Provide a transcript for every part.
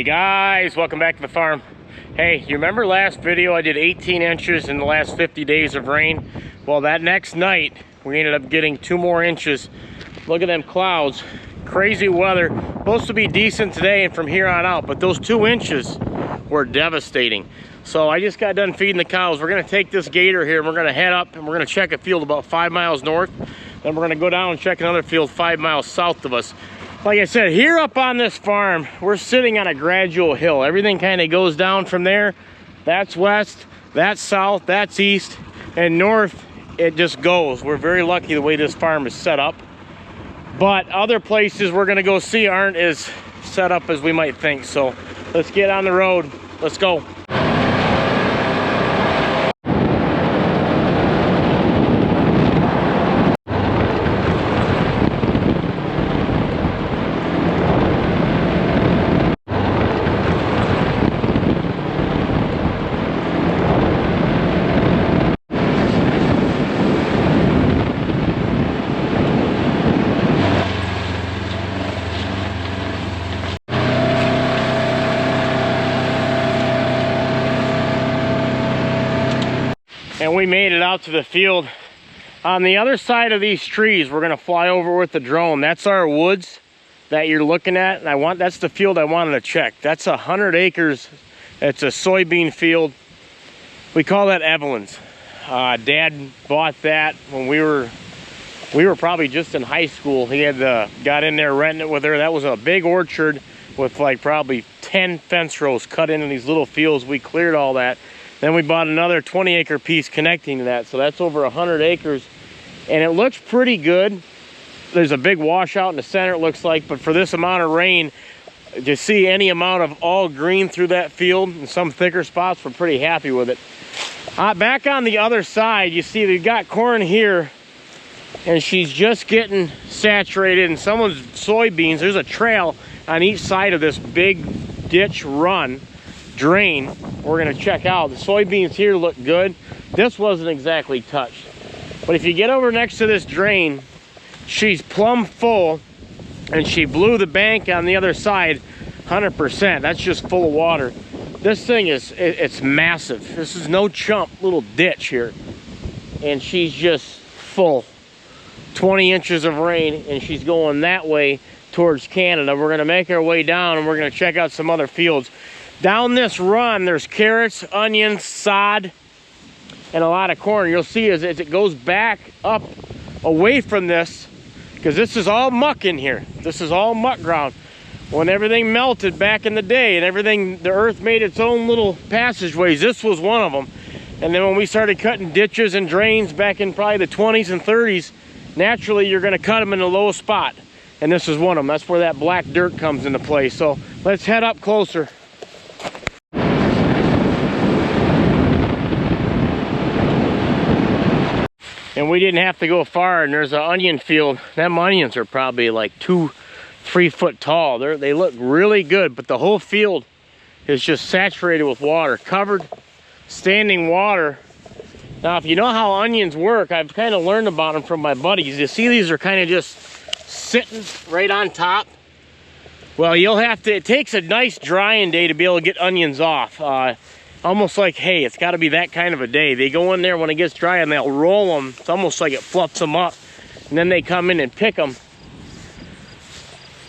Hey guys, welcome back to the farm. Hey, you remember last video I did 18 inches in the last 50 days of rain? Well, that next night we ended up getting 2 more inches. Look at them clouds. Crazy weather. Supposed to be decent today and from here on out, but those 2 inches were devastating. So I just got done feeding the cows. We're gonna take this gator here and we're gonna head up and we're gonna check a field about 5 miles north. Then we're gonna go down and check another field 5 miles south of us. Like I said, here up on this farm, we're sitting on a gradual hill. Everything kind of goes down from there. That's west, that's south, that's east, and north it just goes. We're very lucky the way this farm is set up. But other places we're gonna go see aren't as set up as we might think. So let's get on the road. Let's go. And we made it out to the field. On the other side of these trees, we're gonna fly over with the drone. That's our woods that you're looking at. And that's the field I wanted to check. That's 100 acres. It's a soybean field. We call that Evelyn's. Dad bought that when we were probably just in high school. He had got in there renting it with her. That was a big orchard with like probably 10 fence rows cut into these little fields. We cleared all that. Then we bought another 20-acre piece connecting to that. So that's over 100 acres. And it looks pretty good. There's a big washout in the center, it looks like. But for this amount of rain, to see any amount of all green through that field and some thicker spots, we're pretty happy with it. Back on the other side, you see they've got corn here. And she's just getting saturated in someone's soybeans. There's a trail on each side of this big ditch drain we're going to check out. The soybeans here look good. This wasn't exactly touched, but if you get over next to this drain, she's plumb full, and she blew the bank on the other side 100%. That's just full of water. This thing it's massive. This is no chump little ditch here, and she's just full. 20 inches of rain, and she's going that way towards Canada. We're going to make our way down and we're going to check out some other fields. Down this run, there's carrots, onions, sod, and a lot of corn. You'll see as it goes back up away from this, because this is all muck in here. This is all muck ground. When everything melted back in the day and the earth made its own little passageways, this was one of them. And then when we started cutting ditches and drains back in probably the 20s and 30s, naturally you're going to cut them in the lowest spot. And this is one of them. That's where that black dirt comes into play. So let's head up closer. And we didn't have to go far, and there's an onion field. Them onions are probably like 2-3 foot tall. They look really good, but the whole field is just saturated with water, covered, standing water. Now, if you know how onions work, I've kind of learned about them from my buddies. You see these are kind of just sitting right on top. Well, it takes a nice drying day to be able to get onions off. Almost like hay. It's got to be that kind of a day. They go in there when it gets dry and they'll roll them. It's almost like it fluffs them up, and then they come in and pick them.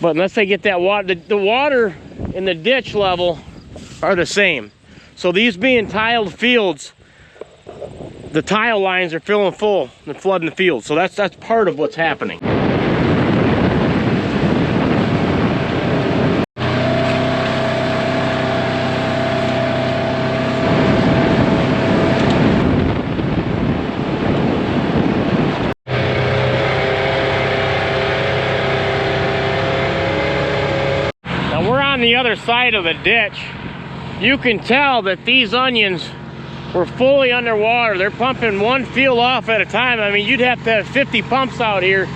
But unless they get that water, the water in the ditch level are the same. So these being tiled fields, the tile lines are filling full and flooding the field. So that's part of what's happening. On the other side of the ditch, you can tell that these onions were fully underwater. They're pumping one field off at a time. I mean, you'd have to have 50 pumps out here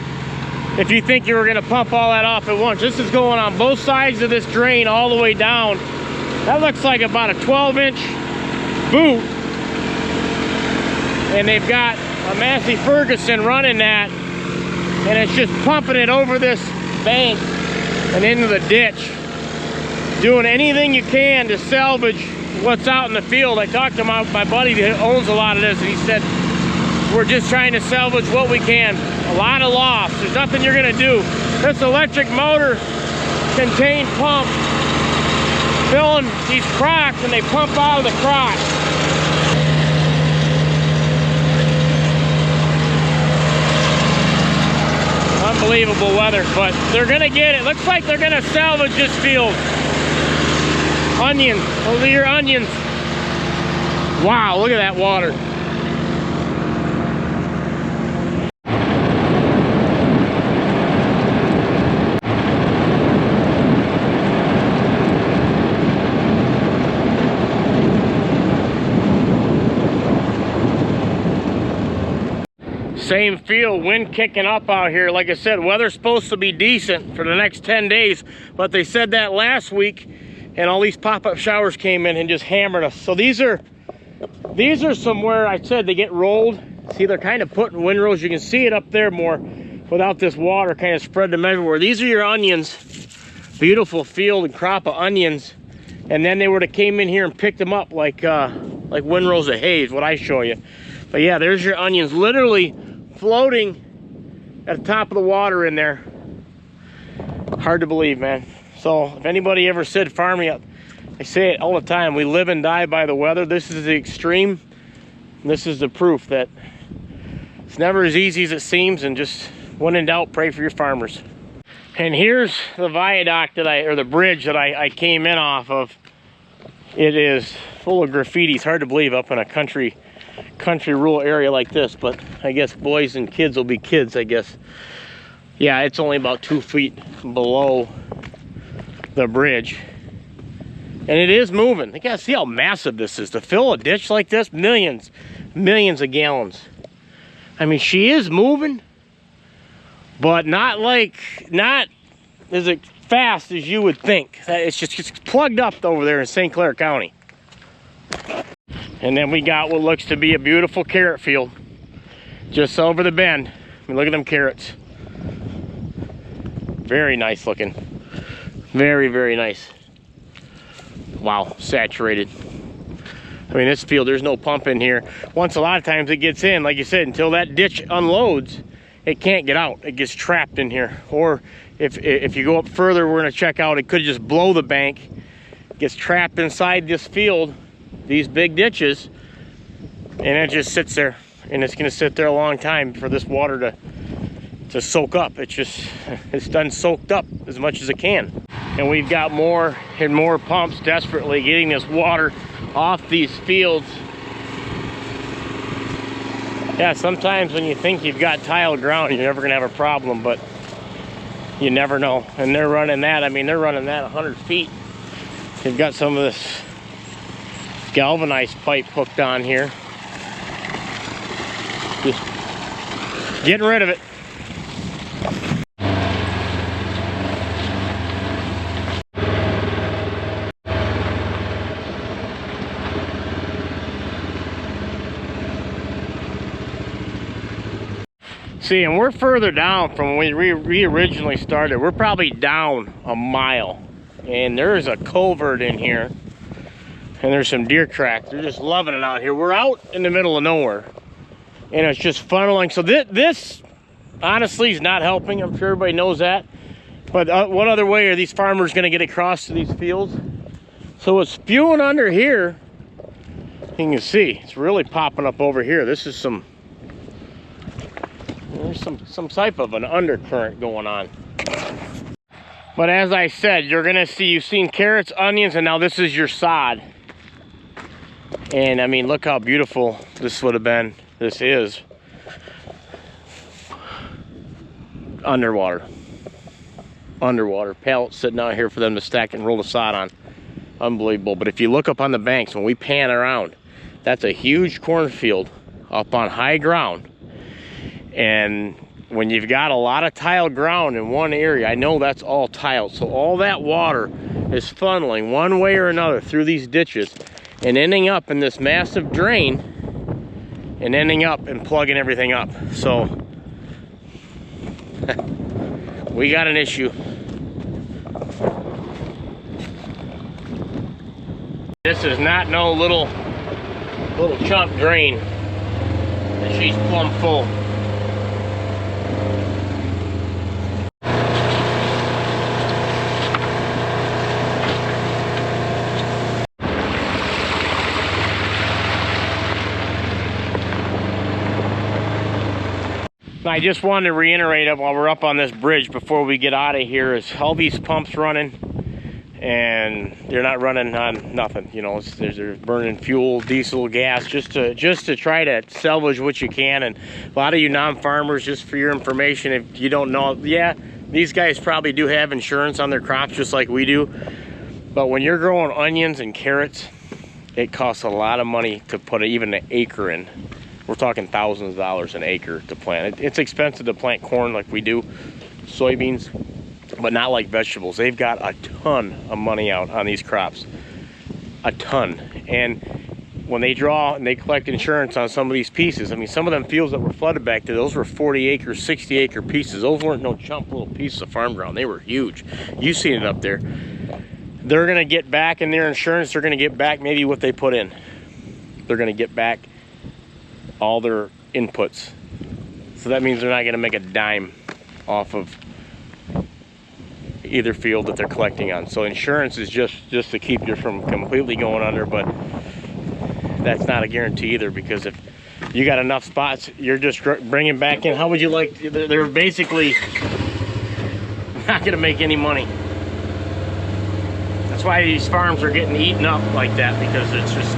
if you think you were going to pump all that off at once. This is going on both sides of this drain all the way down. That looks like about a 12-inch boot, and they've got a Massey Ferguson running that, and it's just pumping it over this bank and into the ditch. doing anything you can to salvage what's out in the field. I talked to my buddy that owns a lot of this, and he said, we're just trying to salvage what we can. A lot of loss. There's nothing you're gonna do. This electric motor contained pump filling these crocks, and they pump out of the crock. Unbelievable weather, but they're gonna get it. Looks like they're gonna salvage this field. Onions, those are your onions. Wow, look at that water. Same field, wind kicking up out here. Like I said, weather's supposed to be decent for the next 10 days, but they said that last week, and all these pop-up showers came in and just hammered us. So these are somewhere I said they get rolled. See, they're kind of putting windrows. You can see it up there more without this water kind of spread them everywhere. These are your onions. Beautiful field and crop of onions. And then they would have came in here and picked them up like windrows of hay is what I show you. But yeah, there's your onions literally floating at the top of the water in there. Hard to believe, man. So if anybody ever said farming, I say it all the time, we live and die by the weather. This is the extreme. And this is the proof that it's never as easy as it seems, and just when in doubt, pray for your farmers. And here's the viaduct or the bridge that I came in off of. It is full of graffiti. It's hard to believe up in a country rural area like this, but I guess boys and kids will be kids, I guess. Yeah, it's only about 2 feet below the bridge, and it is moving. You gotta see how massive this is. To fill a ditch like this, millions of gallons. I mean, she is moving, but not as fast as you would think. It's plugged up over there in St. Clair County. And then we got what looks to be a beautiful carrot field just over the bend. I mean, look at them carrots. Very nice looking. Very, very nice. Wow, saturated. I mean, this field, there's no pump in here. Once a lot of times it gets in, like you said, until that ditch unloads, it can't get out. It gets trapped in here. Or if you go up further, we're gonna check out, it could just blow the bank, gets trapped inside this field, these big ditches, and it just sits there. And it's gonna sit there a long time for this water to soak up. It's done soaked up as much as it can. And we've got more and more pumps desperately getting this water off these fields. Yeah, sometimes when you think you've got tiled ground, you're never gonna have a problem, but you never know. And they're running that, I mean, they're running that 100 feet. They've got some of this galvanized pipe hooked on here. Just getting rid of it. See, and we're further down from when we originally started. We're probably down a mile. And there's a culvert in here. And there's some deer tracks. They're just loving it out here. We're out in the middle of nowhere. And it's just funneling. So this honestly is not helping. I'm sure everybody knows that. But what other way are these farmers going to get across to these fields? So it's spewing under here. You can see it's really popping up over here. This is there's some type of an undercurrent going on. But as I said, you're gonna see, you've seen carrots, onions, and now this is your sod. And I mean, look how beautiful this would have been. This is underwater. Pallets sitting out here for them to stack and roll the sod on. Unbelievable. But if you look up on the banks, when we pan around, that's a huge cornfield up on high ground. And when you've got a lot of tile ground in one area, I know that's all tiled, so all that water is funneling one way or another through these ditches and ending up in this massive drain and ending up and plugging everything up. So we got an issue. This is not no little chunk drain. And she's plumb full. I just wanted to reiterate while we're up on this bridge before we get out of here is all these pumps running, and they're not running on nothing. You know, they're burning fuel, diesel, gas, just to try to salvage what you can. And a lot of you non-farmers, just for your information, if you don't know, yeah, these guys probably do have insurance on their crops just like we do. But when you're growing onions and carrots, it costs a lot of money to put even an acre in. We're talking thousands of dollars an acre to plant. It's expensive to plant corn like we do, soybeans, but not like vegetables. They've got a ton of money out on these crops, a ton. And when they draw and they collect insurance on some of these pieces, I mean, some of them fields that were flooded back there, those were 40 acre, 60 acre pieces. Those weren't no chump little pieces of farm ground. They were huge. You've seen it up there. They're gonna get back in their insurance, they're gonna get back maybe what they put in. They're gonna get back all their inputs. So that means they're not gonna make a dime off of either field that they're collecting on. So insurance is just to keep you from completely going under, but that's not a guarantee either, because if you got enough spots, you're just bringing back in, how would you like, they're basically not gonna make any money. That's why these farms are getting eaten up like that, because it's just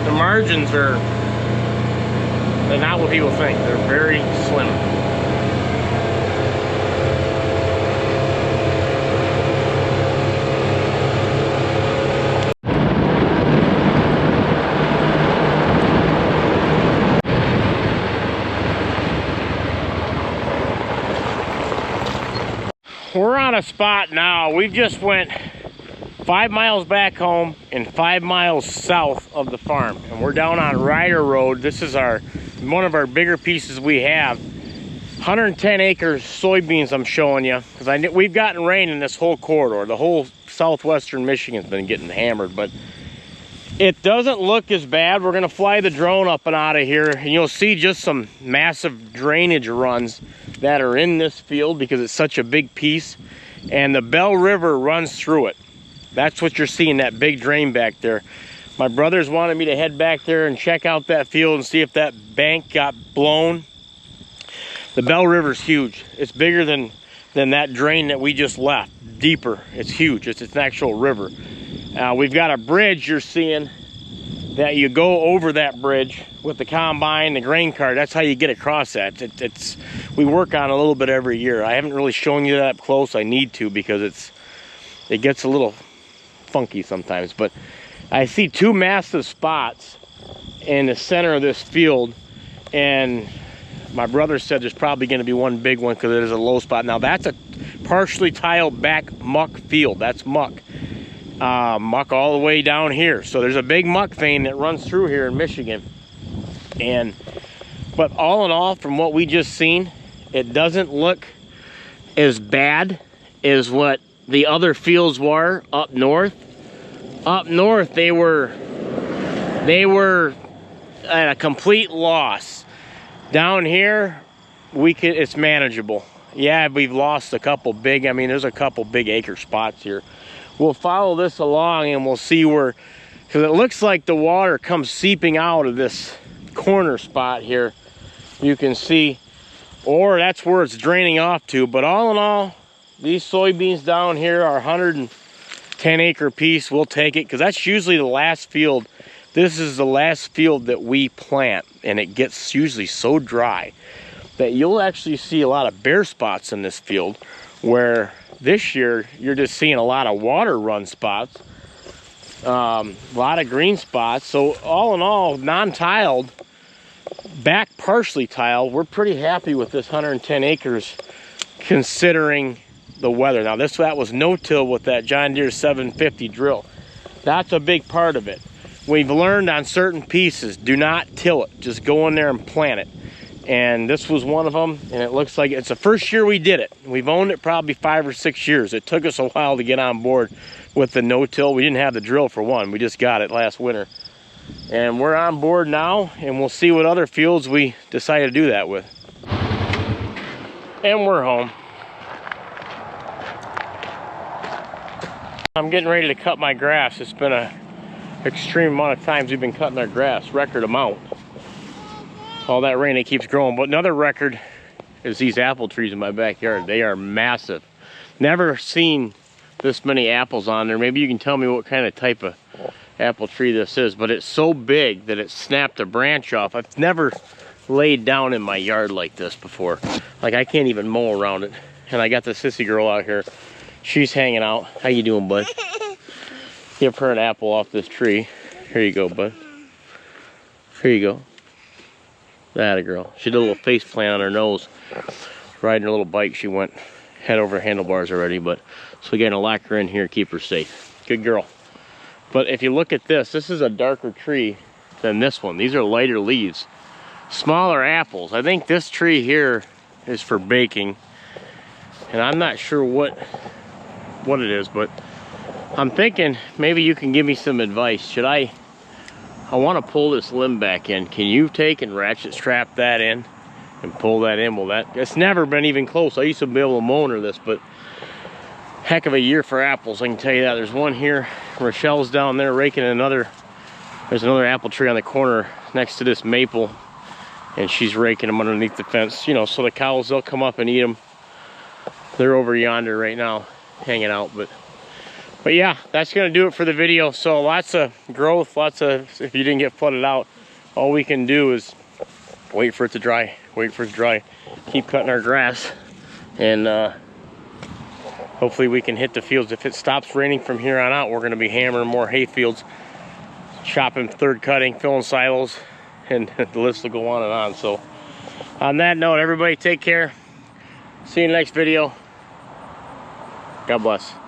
the margins are, they're not what people think. They're very slim. We're on a spot now. We just went 5 miles back home and 5 miles south of the farm, and we're down on Ryder Road. This is one of our bigger pieces we have. 110 acres soybeans I'm showing you, because we've gotten rain in this whole corridor. The whole southwestern Michigan's been getting hammered, but it doesn't look as bad. We're gonna fly the drone up and out of here, and you'll see just some massive drainage runs that are in this field because it's such a big piece, and the Bell River runs through it. That's what you're seeing, that big drain back there. My brothers wanted me to head back there and check out that field and see if that bank got blown. The Bell River's huge. It's bigger than that drain that we just left. Deeper. It's huge. It's an actual river. We've got a bridge you're seeing that you go over that bridge with the combine, the grain cart. That's how you get across that. We work on a little bit every year. I haven't really shown you that up close. I need to, because it gets a little funky sometimes. But I see two massive spots in the center of this field, and my brother said there's probably going to be one big one because it is a low spot. Now that's a partially tiled back muck field. That's muck. Muck all the way down here. So there's a big muck vein that runs through here in Michigan. But all in all, from what we just seen, it doesn't look as bad as what the other fields were up north. Up north, they were at a complete loss. Down here, it's manageable. Yeah, we've lost a couple big, there's a couple big acre spots here. We'll follow this along and we'll see where, because it looks like the water comes seeping out of this corner spot here. You can see, or that's where it's draining off to. But all in all, these soybeans down here are 110 acre piece. We'll take it, because that's usually the last field. This is the last field that we plant, and it gets usually so dry that you'll actually see a lot of bare spots in this field, where this year you're just seeing a lot of water run spots, a lot of green spots. So all in all, non-tiled, back partially tiled, we're pretty happy with this 110 acres considering the weather. Now that was no-till with that John Deere 750 drill. That's a big part of it. We've learned on certain pieces, do not till it. Just go in there and plant it. and this was one of them, and it looks like it's the first year we did it. We've owned it probably 5 or 6 years. It took us a while to get on board with the no-till. We didn't have the drill for one. We just got it last winter. And we're on board now, and we'll see what other fields we decide to do that with. And we're home. I'm getting ready to cut my grass. It's been an extreme amount of times we've been cutting our grass, record amount. All that rain, it keeps growing. But another record is these apple trees in my backyard. They are massive. Never seen this many apples on there. Maybe you can tell me what kind of type of apple tree this is, but it's so big that it snapped a branch off. I've never laid down in my yard like this before. Like, I can't even mow around it. And I got the sissy girl out here. She's hanging out. How you doing, bud? Give her an apple off this tree. Here you go, bud. Here you go. That girl. She did a little face plant on her nose. Riding her little bike, she went head over handlebars already, but so we gotta lock her in here, keep her safe. Good girl. But if you look at this is a darker tree than this one. These are lighter leaves. Smaller apples. I think this tree here is for baking. And I'm not sure what it is, but I'm thinking maybe you can give me some advice. Should I want to pull this limb back in. Can you take and ratchet strap that in and pull that in? Well, it's never been even close. I used to be able to mow under this, but heck of a year for apples, I can tell you that. There's one here. Rochelle's down there raking another. There's another apple tree on the corner next to this maple, and she's raking them underneath the fence, you know, so the cows, they'll come up and eat them. They're over yonder right now hanging out, but yeah, that's gonna do it for the video. So lots of growth, if you didn't get flooded out, all we can do is wait for it to dry, keep cutting our grass, and hopefully we can hit the fields. If it stops raining from here on out, we're gonna be hammering more hay fields, chopping, third cutting, filling silos, and the list will go on and on. So on that note, everybody take care. See you in the next video. God bless.